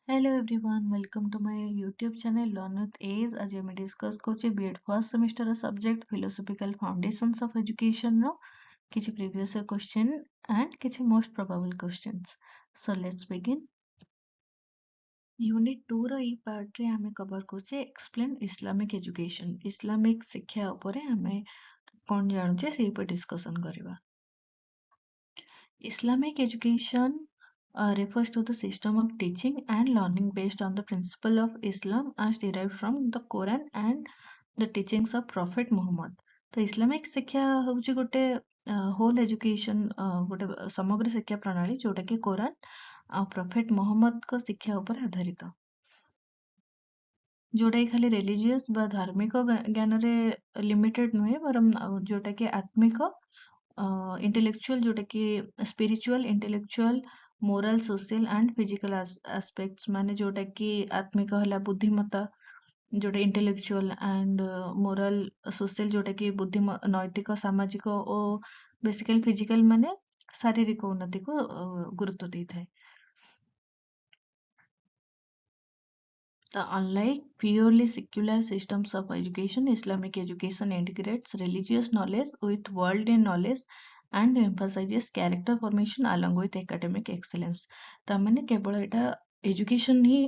Hello everyone, welcome to my YouTube channel Learn with Ace. आज ଆମେ discuss କରୁଛେ B.Ed first semester subject Philosophical Foundations of Education ର କିଛି previous year question and କିଛି most probable questions. So let's begin. Unit 2 ର ଏଇ part ରେ ଆମେ cover କରୁଛେ Explain Islamic Education. Islamic ଶିକ୍ଷା ଉପରେ ଆମେ କଣ ଜାଣୁଛେ ସେଇ ଉପରେ discussion କରିବା. Islamic education refers to the system of teaching and learning based on the principle of Islam as derived from the Quran and the teachings of Prophet Muhammad. ତ Islamic ଶିକ୍ଷା ହଉଛି ଗୋଟେ ହୋଲ ଏଜୁକେସନ ଗୋଟେ ସମଗ୍ର ଶିକ୍ଷା ପ୍ରଣାଳୀ ଯୋଉଟା କି କୋରାନ ଆଉ ପ୍ରଫେଟ ମହମ୍ମଦଙ୍କ ଶିକ୍ଷା ଉପରେ ଆଧାରିତ ଯୋଉଟା କି ଖାଲି ରିଲିଜିୟସ୍ ବା ଧାର୍ମିକ ଜ୍ଞାନରେ ଲିମିଟେଡ ନୁହେଁ ବରଂ ଯୋଉଟା କି ଆତ୍ମିକ intellectual जोटा कि spiritual intellectual moral social and physical aspects माने जोटा कि आत्मिक हला बुद्धिमत्ता जोटा intellectual and moral social जोटा कि बुद्धि नैतिक सामाजिक और basically physical माने शारीरिक उन्नति को गुरुत्व देता है unlike purely secular systems of education, Islamic education integrates religious knowledge with worldly knowledge and emphasizes character formation along with academic excellence. ताମାନେ କେବଳ ଏଟା education ହିଁ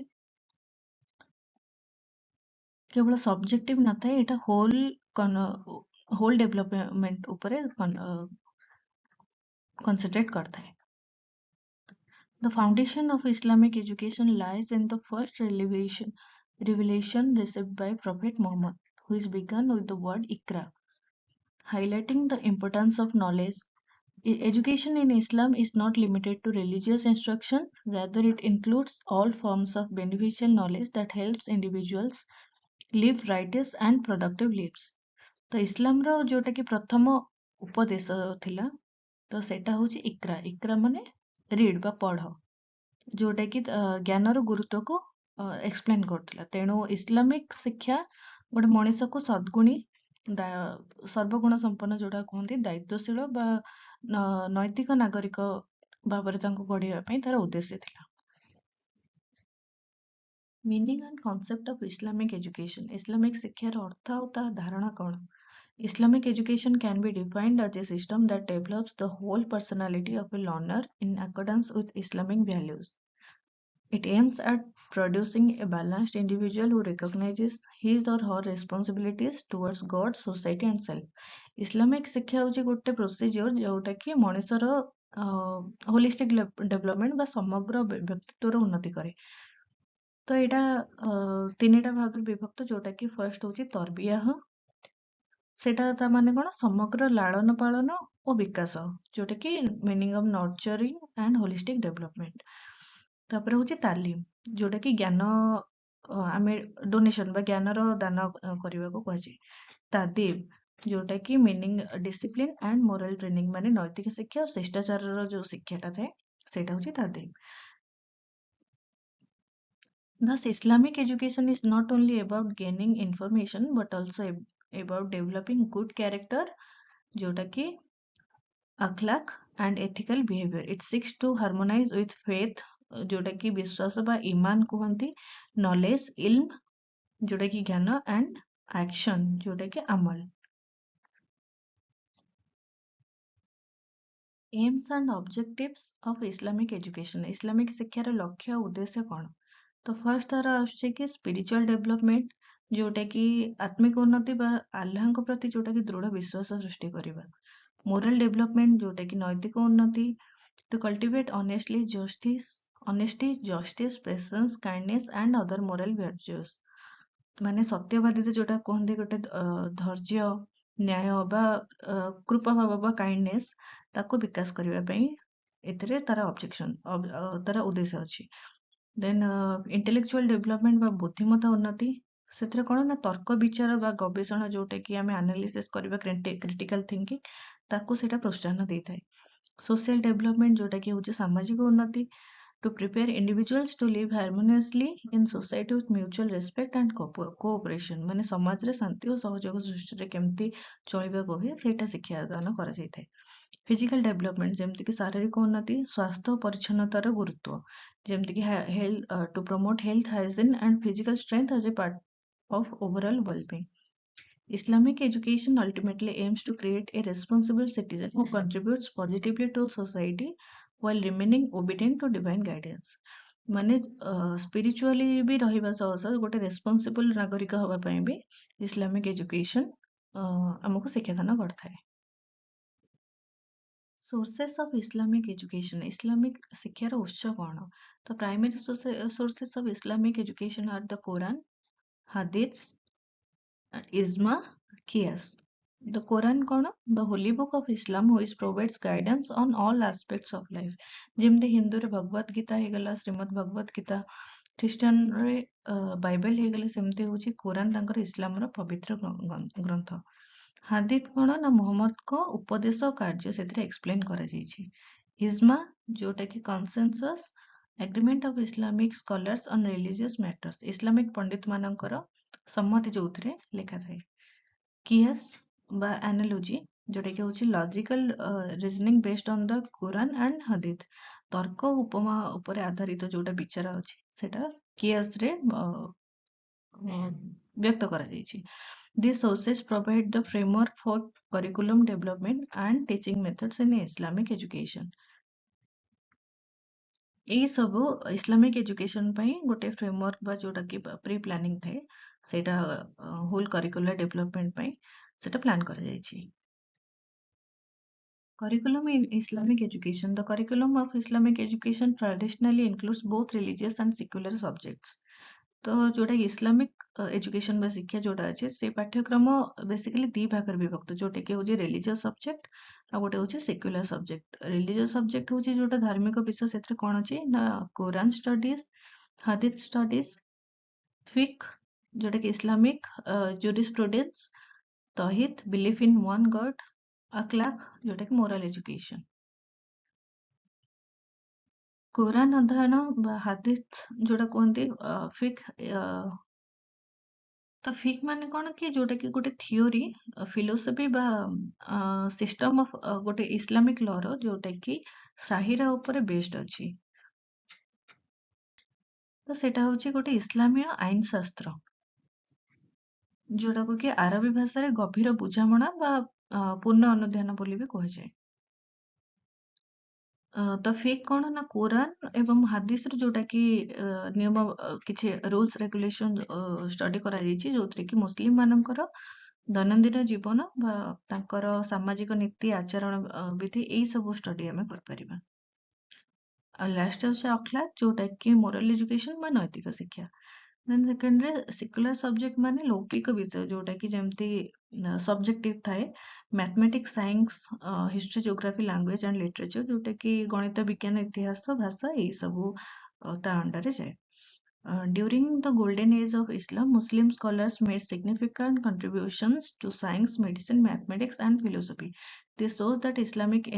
କେବଳ subjective ନଥାଏ ଏଟା whole development ଉପରେ concentrate କରିଥାଏ. The foundation of Islamic education lies in the first revelation received by Prophet Muhammad, who is begun with the word Iqra, highlighting the importance of knowledge. Education in Islam is not limited to religious instruction, rather it includes all forms of beneficial knowledge that helps individuals live righteous and productive lives. तो इस्लाम रो जोटा कि प्रथम उपदेश थिला तो सेटा होची इक्रा इक्रा माने रीड बा पढ़ जोटा कि ज्ञानर गुरुत्व को एक्सप्लेन करथिला तेणु इस्लामिक शिक्षा गोटे मनीष को सद्गुणी सर्वगुण संपन्न जोटा कहते दायित्वशील बा नैतिक नागरिक भाବରେ ତାଙ୍କୁ ଗଢିବା ପାଇଁ ତାର ଉଦ୍ଦେଶ୍ୟ ଥିଲା meaning and concept of Islamic education Islamic ଶିକ୍ଷାର ଅର୍ଥ ଆଉ ତା ଧାରଣା କ'ଣ Islamic education can be defined as a system that develops the whole personality of a learner in accordance with Islamic values. It aims at producing a balanced individual who recognizes his or her responsibilities towards God, society and self. Islamic ଶିକ୍ଷା ହେଉଛି ଗୋଟେ procedure ଯୋଉଟା କି ମଣିଷର holistic development ବା ସମଗ୍ର ବ୍ୟକ୍ତିତ୍ୱର ଉନ୍ନତି କରେ ତ ଏଇଟା ତିନିଟା ଭାଗରେ ବିଭକ୍ତ ଯୋଉଟା କି ଫାର୍ଷ୍ଟ ହେଉଛି ତରବିୟାହ ସେଟା ତା ମାନେ କ'ଣ ସମଗ୍ର ଲାଳନ ପାଳନ ଓ ବିକାଶ ଯୋଉଟା କି meaning of nurturing and holistic development ତାପରେ ହେଉଛି ତାଲିମ ଯୋଉଟା କି ଜ୍ଞାନ ଆମେ ଡୋନେସନ ବା ଜ୍ଞାନର ଦାନ କରିବାକୁ କୁହାଯାଏ ତାଦିବ ଯୋଉଟା କି meaning discipline and moral training ମାନେ ନୈତିକ ଶିକ୍ଷା ଓ ଶିଷ୍ଟାଚାରର ଯୋଉ ଶିକ୍ଷାଟା ଥାଏ ସେଇଟା ହେଉଛି ତାଦିବ Thus, Islamic education is not only about gaining information but also about developing good character, जोटा कि akhlaq and ethical behavior. It seeks to harmonize with faith, जोटा कि विश्वास बा ईमान कुहंती, knowledge, ilm, जोटा कि ज्ञान and action, जोटा कि अमल. Aims and objectives of Islamic education. Islamic ଶିକ୍ଷାର ଲକ୍ଷ୍ୟ ଉଦ୍ଦେଶ୍ୟ କ'ଣ? तो फर्स्ट तार आସୁଛି कि स्पिरिचुअल डेवलपमेंट जोटा कि आत्मिक उन्नति बा आल्लाहଙ୍କ प्रति जोटा कि दृढ़ विश्वास सृष्टि करिबा मोरल डेवलपमेंट जोटा कि नैतिक उन्नति to cultivate honesty justice patience kindness and other moral virtues माने सत्यवादिता जोटा कहते गोटे धैर्य न्याय बा कृपा भाव बा काइंडनेस ताको विकास करबा पई एतरे तार ऑब्जेक्शन तार उद्देश्य अछि देन इंटेलेक्चुअल डेवलपमेंट बा बुद्धिमत्ता उन्नति ସେଥିରେ କ'ଣ ନା ତର୍କ ବିଚାର ବା ଗବେଷଣା ଯୋଉଟା କି ଆମେ ଆନାଲିସିସ୍ କରିବା କ୍ରିଟିକାଲ ଥିଙ୍କିଂ ତାକୁ ସେଇଟା ପ୍ରୋତ୍ସାହନ ଦେଇଥାଏ ସୋସିଆଲ ଡେଭଲପମେଣ୍ଟ ଯୋଉଟା କି ହେଉଛି ସାମାଜିକ ଉନ୍ନତି to prepare individuals to live harmoniously in society with mutual respect and cooperation ମାନେ ସମାଜରେ ଶାନ୍ତି ଓ ସହଯୋଗ ସୃଷ୍ଟିରେ କେମିତି ଚଳିବାକୁ ହୁଏ ସେଇଟା ଶିକ୍ଷାଦାନ କରାଯାଇଥାଏ फिजिकल डेभलपमेंट ଯେମିତିକି ଶାରୀରିକ ଉନ୍ନତି, ସ୍ୱାସ୍ଥ୍ୟ ଓ ପରିଚ୍ଛନ୍ନତାର ଗୁରୁତ୍ୱ, ଯେମିତିକି to promote health hygiene and physical strength as a part of overall well-being. Islamic education ultimately aims to create a responsible citizen who contributes positively to society while remaining obedient to divine guidance. ମାନେ spiritually ବି ରହିବା ସହ ସହ ଗୋଟେ ରେସ୍ପନ୍ସିବଲ ନାଗରିକ ହବା ପାଇଁ ବି Islamic education ଆମକୁ ଶିକ୍ଷାଦାନ କରିଥାଏ। Sources of Islamic education. Islamic ଶିକ୍ଷାର ଉତ୍ସ କଣ? ତ primary sources of Islamic education are the Quran, Hadiths, Ijma, Qiyas. The Quran କଣ? The holy book of Islam which provides guidance on all aspects of life. ଯେମିତି ହିନ୍ଦୁରେ ଭଗବତ ଗୀତା ହେଇଗଲା, ଶ୍ରୀମଦ୍ ଭଗବତ Gita, ଖ୍ରୀଷ୍ଟିଆନରେ Bible ହେଇଗଲା, ସେମିତି ହଉଛି କୋରାନ ତାଙ୍କର ଇସଲାମର ପବିତ୍ର ଗ୍ରନ୍ଥ। ହାଦିଥ କଣ ନା ମୁହମ୍ମଦଙ୍କ ଉପଦେଶ ଓ କାର୍ଯ୍ୟ ସେଥିରେ ଏକ୍ସପ୍ଲେନ କରାଯାଇଛି। ଇଜମା ଯୋଉଟା କି consensus agreement of Islamic scholars on religious matters, Islamic ପଣ୍ଡିତ ମାନଙ୍କର ସମ୍ମତି ଯୋଉଥିରେ ଲେଖାଥାଏ। କିଆସ୍ ବା ଆନାଲୋଜି ଯୋଉଟା କି ହଉଛି logical reasoning based on the Quran and hadith, ତର୍କ ଉପମା ଉପରେ ଆଧାରିତ ଯୋଉଟା ବିଚାର ଅଛି ସେଟା କିଆସ ରେ ବ୍ୟକ୍ତ କରାଯାଇଛି। These sources provide the framework for curriculum development and teaching methods in Islamic education. ଏଇ ସବୁ ଇସଲାମିକ ଏଜୁକେସନ ପାଇଁ ଗୋଟେ ଫ୍ରେମୱାର୍କ ବା ଯୋଉଟା କି ପ୍ରି ପ୍ଲାନିଂ ଥାଏ, ସେଇଟା ହୋଲ କରିକୁଲାର ଡେଭଲପମେଣ୍ଟ ପାଇଁ ସେଟା ପ୍ଲାନ୍ କରାଯାଇଛି। Curriculum in Islamic education. The curriculum of Islamic education traditionally includes both religious and secular subjects. ତ ଯୋଉଟା ଇସଲାମିକ ଏଜୁକେସନ ବା ଶିକ୍ଷା ଯୋଉଟା ଅଛି ସେ ପାଠ୍ୟକ୍ରମ ବେସିକାଲି ଦି ଭାଗରେ ବିଭକ୍ତ, ଯୋଉଟା କି ହଉଛି ରିଲିଜିୟସ୍ ସବଜେକ୍ଟ ଆଉ ଗୋଟେ ହଉଛି ସେକ୍ୟୁଲାର ସବଜେକ୍ଟ। ରିଲିଜିୟସ୍ ସବଜେକ୍ଟ ହଉଛି ଯୋଉଟା ଧାର୍ମିକ ବିଷୟ, ସେଥିରେ କଣ ଅଛି ନା କୋରାନ ଷ୍ଟଡିଜ, ହାଦିଥ ଷ୍ଟଡିଜ, ଫିକ୍ ଯୋଉଟା କି ଇସଲାମିକ ଜୁରିସ୍ପ୍ରୁଡେନ୍ସ, ତହିଦ ବିଲିଫ ଇନ୍ ୱାନ୍ ଗଡ୍, ଆକ୍ଲାକ ଯୋଉଟା କି ମୋରାଲ ଏଜୁକେସନ। କୋରାନ ଅଧ୍ୟୟନ ବା ହାଦିଥ ଯୋଉଟା କୁହନ୍ତି ଫିକ୍, ତ ଫିକ୍ ମାନେ କଣ କି ଯୋଉଟା କି ଗୋଟେ ଥିଓରି, ଫିଲୋସଫି ବା ସିଷ୍ଟମ ଅଫ ଗୋଟେ ଇସଲାମିକ ଲ ର ଯୋଉଟା କି ସାହିରା ଉପରେ ବେସ୍ଡ ଅଛି। ତ ସେଟା ହଉଛି ଗୋଟେ ଇସଲାମୀୟ ଆଇନ ଶାସ୍ତ୍ର ଯୋଉଟାକୁ କି ଆରବୀ ଭାଷାରେ ଗଭୀର ବୁଝାମଣା ବା ପୂର୍ଣ୍ଣ ଅନୁଧ୍ୟାନ ବୋଲି ବି କୁହାଯାଏ। ତ ଫିକ୍ କଣ ନା କୋରାନ ଏବଂ ହାଦିସର ଯୋଉଟା କି ନିୟମ କିଛି ରୁଲ୍ସ ରେଗୁଲେସନ ଷ୍ଟଡି କରାଯାଇଛି, ଯୋଉଥିରେ କି ମୁସଲିମ ମାନଙ୍କର ଦୈନନ୍ଦିନ ଜୀବନ ବା ତାଙ୍କର ସାମାଜିକ ନୀତି ଆଚରଣ ବିଧି ଏଇ ସବୁ ଷ୍ଟଡି ଆମେ କରିପାରିବା। ଆଉ ଲାଷ୍ଟ ହଉଛି ଅଖଲାକ ଯୋଉଟା କି ମୋରାଲ ଏଜୁକେସନ ବା ନୈତିକ ଶିକ୍ଷା। ଦେନ୍ ସେକେଣ୍ଡରେ ସେକୁଲାର ସବଜେକ୍ଟ ମାନେ ଲୌକିକ ବିଷୟ ଯୋଉଟା କି ଯେମିତି ସବଜେକ୍ଟିଭ ଥାଏ, mathematics, science, history, geography, language and literature ଯୋଉଟା କି ଗଣିତ, ବିଜ୍ଞାନ, ଇତିହାସ, ଭାଷା ଏଇ ସବୁ ତା ଅଣ୍ଡରରେ ଯାଏ। During the golden age of Islam, Muslim scholars made significant contributions to science, medicine, mathematics, and philosophy. This shows that Islamic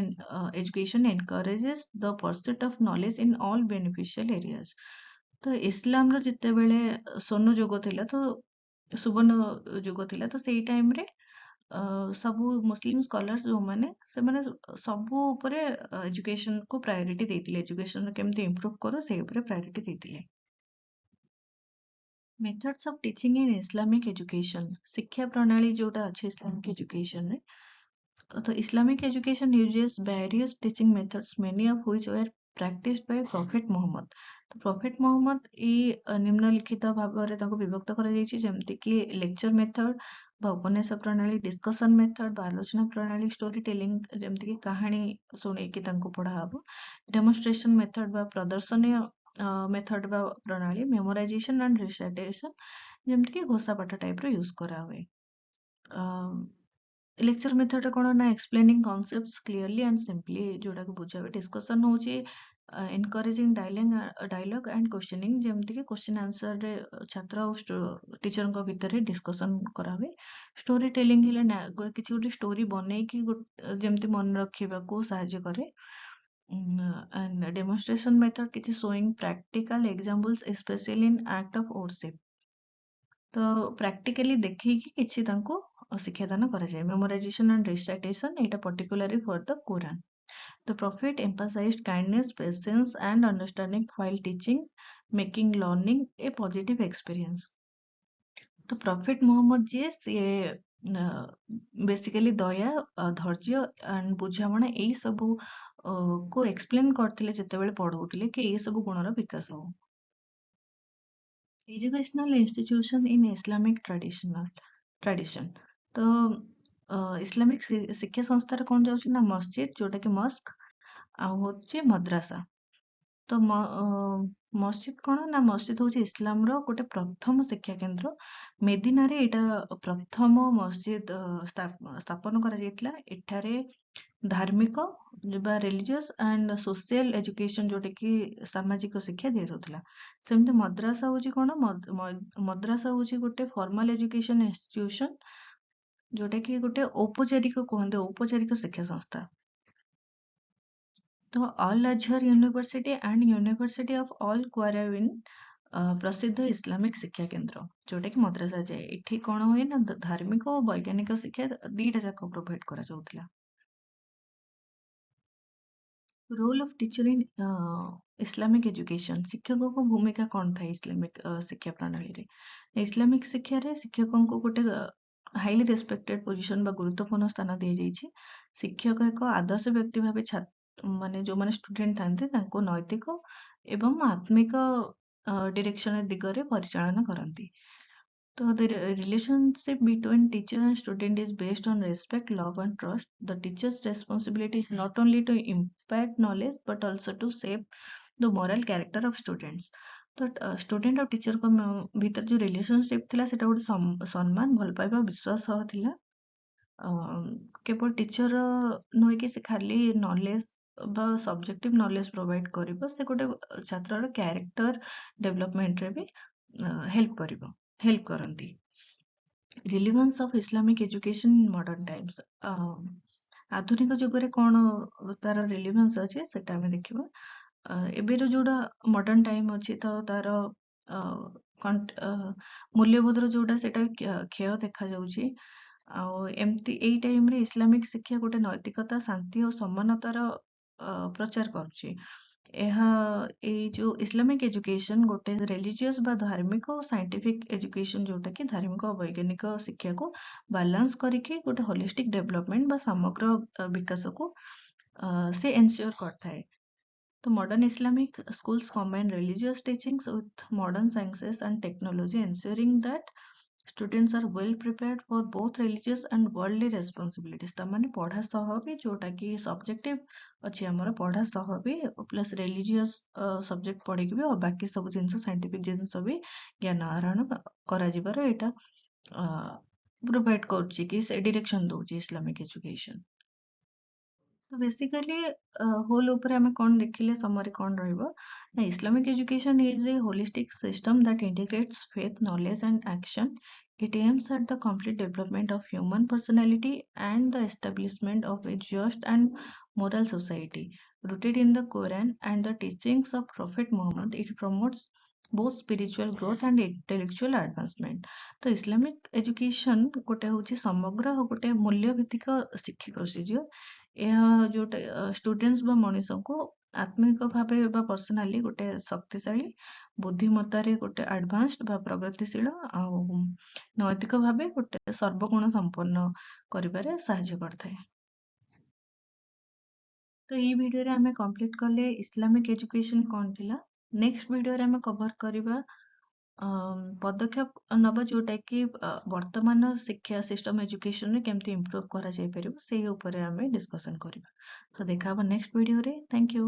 education encourages the pursuit of knowledge in all beneficial areas. ତ ଇସଲାମର ଯେତେବେଳେ ସ୍ୱର୍ଣ୍ଣ ଯୁଗ ଥିଲା, ତ ସୁବର୍ଣ୍ଣ ଯୁଗ ଥିଲା, ତ ସେଇ ଟାଇମରେ ସବୁ ମୁସଲିମ ସ୍କଲାର୍ସ ଯୋଉମାନେ ସେମାନେ ସବୁ ଉପରେ ଏଜୁକେସନକୁ ପ୍ରାୟୋରିଟି ଦେଇଥିଲେ, ଏଜୁକେସନ କେମିତି ଇମ୍ପ୍ରୁଭ କରୁ ସେଇ ଉପରେ ପ୍ରାୟୋରିଟି ଦେଇଥିଲେ। Methods of teaching in Islamic education. ଶିକ୍ଷା ପ୍ରଣାଳୀ ଯୋଉଟା ଅଛି Islamic education ରେ, ତ Islamic education uses various teaching methods, many of which were practiced by Prophet Muhammad. ତ Prophet Muhammad ଏଇ ନିମ୍ନଲିଖିତ ଭାବରେ ତାଙ୍କୁ ବିଭକ୍ତ କରାଯାଇଛି, ଯେମିତି କି ଲେକ୍ଚର ମେଥଡ ବା ଉପନ୍ୟାସ ପ୍ରଣାଳୀ, ଡିସ୍କସନ ମେଥଡ ବା ଆଲୋଚନା ପ୍ରଣାଳୀ, ଷ୍ଟୋରି ଟେଲିଂ ଯେମିତି କି କାହାଣୀ ଶୁଣେଇକି ତାଙ୍କୁ ପଢା ହବ, ଡେମନଷ୍ଟ୍ରେସନ ମେଥଡ ବା ପ୍ରଦର୍ଶନୀୟ ମେଥଡ ବା ପ୍ରଣାଳୀ, ମେମୋରାଇଜେସନ ଆଣ୍ଡ ରିସାଇଟେସନ ଯେମିତି କି ଘୋଷା ପାଠ ଟାଇପର ୟୁଜ କରାହୁଏ। ଲେକ୍ଚର ମେଥଡରେ କଣ ନା ଏକ୍ସପ୍ଲେନିଂ କନସେପ୍ଟ କ୍ଲିୟରଲି ଆଣ୍ଡ ସିମ୍ପଲି ଯୋଉଟାକୁ ବୁଝାଏ। ଡିସ୍କସନ ହଉଛି ଏନକରେଜିଂ ଡାଇଲଗ ଆଣ୍ଡ କ୍ୱେଶ୍ଚନିଂ, ଯେମିତି କି କ୍ୱେଶ୍ଚନ ଆନ୍ସରରେ ଛାତ୍ର ଆଉ ଟିଚରଙ୍କ ଭିତରେ ଡିସ୍କସନ କରାହୁଏ। ଷ୍ଟୋରି ଟେଲିଂ ହେଲେ କିଛି ଗୋଟେ ଷ୍ଟୋରି ବନେଇକି ଯେମିତି ମନେ ରଖିବାକୁ ସାହାଯ୍ୟ କରେ। And demonstration method କିଛି showing practical examples especially in act of worship, ତ ପ୍ରାକ୍ଟିକାଲି ଦେଖେଇକି କିଛି ତାଙ୍କୁ ଶିକ୍ଷାଦାନ କରାଯାଏ। Memorization and recitation ଏଇଟା particularly for the Quran. The Prophet emphasized kindness, patience, and understanding while teaching, making learning a positive experience. ତ profit Muhammad ଯିଏ ସିଏ ବେସିକାଲି ଦୟା, ଧୈର୍ଯ୍ୟ ଆଣ୍ଡ ବୁଝାମଣା ଏଇ ସବୁ କୁ ଏକ୍ସପ୍ଲେନ କରିଥିଲେ ଯେତେବେଳେ ପଢଉଥିଲେ କି ଏଇ ସବୁ ଗୁଣର ବିକାଶ ହଉ। Educational institution in Islamic tradition. ତ ଇସଲାମିକ ଶିକ୍ଷା ସଂସ୍ଥାରେ କଣ ଯାଉଛି ନା ମସଜିଦ, ଯୋଉଟା କି ମସ୍କ, ଆଉ ହଉଛି ମଦ୍ରାସା। ତ ମସଜିଦ କଣ ନା ମସଜିଦ ହଉଛି ଇସଲାମର ଗୋଟେ ପ୍ରଥମ ଶିକ୍ଷା କେନ୍ଦ୍ର। ମେଦିନାରେ ଏଇଟା ପ୍ରଥମ ମସଜିଦ ସ୍ଥାପନ କରାଯାଇଥିଲା। ଏଠାରେ ଧାର୍ମିକ ବା ରିଲିଜିୟସ୍ ଆଣ୍ଡ ସୋସିଆଲ ଏଜୁକେସନ ଯୋଉଟା କି ସାମାଜିକ ଶିକ୍ଷା ଦିଆଯାଉଥିଲା। ସେମିତି ମଦ୍ରାସା ହଉଛି କଣ, ମଦ୍ରାସା ହଉଛି ଗୋଟେ ଫର୍ମାଲ ଏଜୁକେସନ ଇନଷ୍ଟିଟ୍ୟୁସନ ଯୋଉଟା କି ଗୋଟେ ଔପଚାରିକ କୁହନ୍ତି, ଔପଚାରିକ ଶିକ୍ଷା ସଂସ୍ଥା। ତ Al Azhar University and University of Al Qarawiyyin ପ୍ରସିଦ୍ଧ ଇସଲାମିକ ଶିକ୍ଷା କେନ୍ଦ୍ର, ଯୋଉଟା କି ମଦ୍ରାସା ଯାଏ। ଏଠି କଣ ହୁଏ ନା ଧାର୍ମିକ ଓ ବୈଜ୍ଞାନିକ ଶିକ୍ଷା ଦିଟା ଯାକ ପ୍ରୋଭାଇଡ କରାଯାଉଥିଲା। Role of teacher in Islamic education, ଶିକ୍ଷକଙ୍କ ଭୂମିକା କଣ ଥାଏ ଇସଲାମିକ ଶିକ୍ଷା ପ୍ରଣାଳୀରେ? ଇସଲାମିକ ଶିକ୍ଷାରେ ଶିକ୍ଷକଙ୍କୁ ଗୋଟେ ହାଇଲି ରେସପେକ୍ଟେଡ ପୋଜିସନ ବା ଗୁରୁତ୍ୱପୂର୍ଣ୍ଣ ସ୍ଥାନ ଦିଆଯାଇଛି। ଶିକ୍ଷକ ଏକ ଆଦର୍ଶ ବ୍ୟକ୍ତି ଭାବେ ମାନେ ଯୋଉମାନେ ଷ୍ଟୁଡେଣ୍ଟ ଥାନ୍ତି ତାଙ୍କୁ ନୈତିକ ଏବଂ ଆତ୍ମିକ ଡିରେକ୍ସନ ଦିଗରେ ପରିଚାଳନା କରନ୍ତି। So the relationship between teacher and student is based on respect, love, and trust. The teacher's responsibility is not only to impart knowledge but also to shape the moral character of students. ତ student ଆଉ ଟିଚରଙ୍କ ଭିତରେ ଯୋଉ relationship ଥିଲା ସେଟା ଗୋଟେ ସମ୍ମାନ, ଭଲ ପାଇବା, ବିଶ୍ୱାସ ସହ ଥିଲା। କେବଳ ଟିଚର ନୁହେଁ କି ସେ ଖାଲି ନଲେଜ ବା ସବଜେକ୍ଟିଭ ନଲେଜ ପ୍ରୋଭାଇଡ କରିବ, ସେ ଗୋଟେ ଛାତ୍ରର କ୍ୟାରେକ୍ଟର ଡେଭଲପମେଣ୍ଟରେ ବି ହେଲ୍ପ କରନ୍ତି। Relevance of Islamic education in modern times, ଆଧୁନିକ ଯୁଗରେ କଣ ତାର ରିଲିଭାନ୍ସ ଅଛି ସେଟା ଆମେ ଦେଖିବା। ଏବେର ଯୋଉଟା ମଡର୍ନ ଟାଇମ ଅଛି ତ ତାର ମୂଲ୍ୟବୋଧର ଯୋଉଟା ସେଟା କ୍ଷୟ ଦେଖାଯାଉଛି। ଆଉ ଏମିତି ଏଇ ଟାଇମରେ ଇସଲାମିକ ଶିକ୍ଷା ଗୋଟେ ନୈତିକତା, ଶାନ୍ତି ଓ ସମାନତାର ପ୍ରଚାର କରୁଛି। ଏହା ଏଇ ଯୋଉ ଇସଲାମିକ ଏଜୁକେସନ ଗୋଟେ ରିଲିଜିୟସ୍ ବା ଧାର୍ମିକ ଓ ସାଇଣ୍ଟିଫିକ ଏଜୁକେସନ, ଯୋଉଟା କି ଧାର୍ମିକ ଓ ବୈଜ୍ଞାନିକ ଶିକ୍ଷାକୁ ବାଲାନ୍ସ କରିକି ଗୋଟେ ହୋଲିଷ୍ଟିକ ଡେଭଲପମେଣ୍ଟ ବା ସମଗ୍ର ବିକାଶକୁ ସେ ଏନସିଓର କରିଥାଏ। ତ modern Islamic schools combine religious teachings with modern sciences and technology, ensuring that students are well prepared for both religious and worldly responsibilities। ତାମାନେ ପଢା ସହ ବି ଯୋଉଟା କି ସବଜେକ୍ଟିଭ ଅଛି ଆମର, ପଢା ସହ ବି ପ୍ଲସ୍ ରିଲିଜିୟସ୍ ସବଜେକ୍ଟ ପଢିକି ବି ଆଉ ବାକି ସବୁ ଜିନିଷ, ସାଇଣ୍ଟିଫିକ ଜିନିଷ ବି ଜ୍ଞାନ ଆହରଣ କରାଯିବାର ଏଇଟା ପ୍ରୋଭାଇଡ କରୁଛି କି ସେ ଡିରେକ୍ସନ ଦଉଛି ଇସଲାମିକ ଏଜୁକେସନ। ତ ବେସିକାଲି ହୋଲ ଉପରେ ଆମେ କଣ ଦେଖିଲେ, ସମରି କଣ ରହିବ ନା Islamic education is a holistic system that integrates faith, knowledge and action. It aims at the complete development of human personality and the establishment of a just and moral society. Rooted in the Quran and the teachings of Prophet Muhammad, it promotes both spiritual growth and intellectual advancement. ତ Islamic education ଗୋଟେ ହଉଛି ସମଗ୍ର ଆଉ ଗୋଟେ ମୂଲ୍ୟ ଭିତ୍ତିକ ଶିକ୍ଷା procedure. ଏହା ଯୋଉଟା ଷ୍ଟୁଡେଣ୍ଟସ୍ ବା ମଣିଷଙ୍କୁ ଆତ୍ମିକ ଭାବେ ବା ପର୍ସନାଲି ଗୋଟେ ଶକ୍ତିଶାଳୀ, ବୁଦ୍ଧିମତ୍ତାରେ ଗୋଟେ ଆଡଭାନ୍ସଡ ବା ପ୍ରଗତିଶୀଳ, ଆଉ ନୈତିକ ଭାବେ ଗୋଟେ ସର୍ବଗୁଣ ସମ୍ପନ୍ନ କରିବାରେ ସାହାଯ୍ୟ କରିଥାଏ। ତ ଏଇ ଭିଡିଓରେ ଆମେ କମ୍ପ୍ଲିଟ କଲେ ଇସଲାମିକ ଏଜୁକେସନ କଣ ଥିଲା। ନେକ୍ସଟ ଭିଡିଓରେ ଆମେ କଭର କରିବା ପଦକ୍ଷେପ ନବା ଯୋଉଟା କି ବର୍ତ୍ତମାନ ଶିକ୍ଷା ସିଷ୍ଟମ ଏଜୁକେସନରେ କେମିତି ଇମ୍ପ୍ରୁଭ କରାଯାଇ ପାରିବ, ସେଇ ଉପରେ ଆମେ ଡିସ୍କସନ କରିବା। ତ ଦେଖା ହବ ନେକ୍ସଟ ଭିଡିଓରେ। Thank you.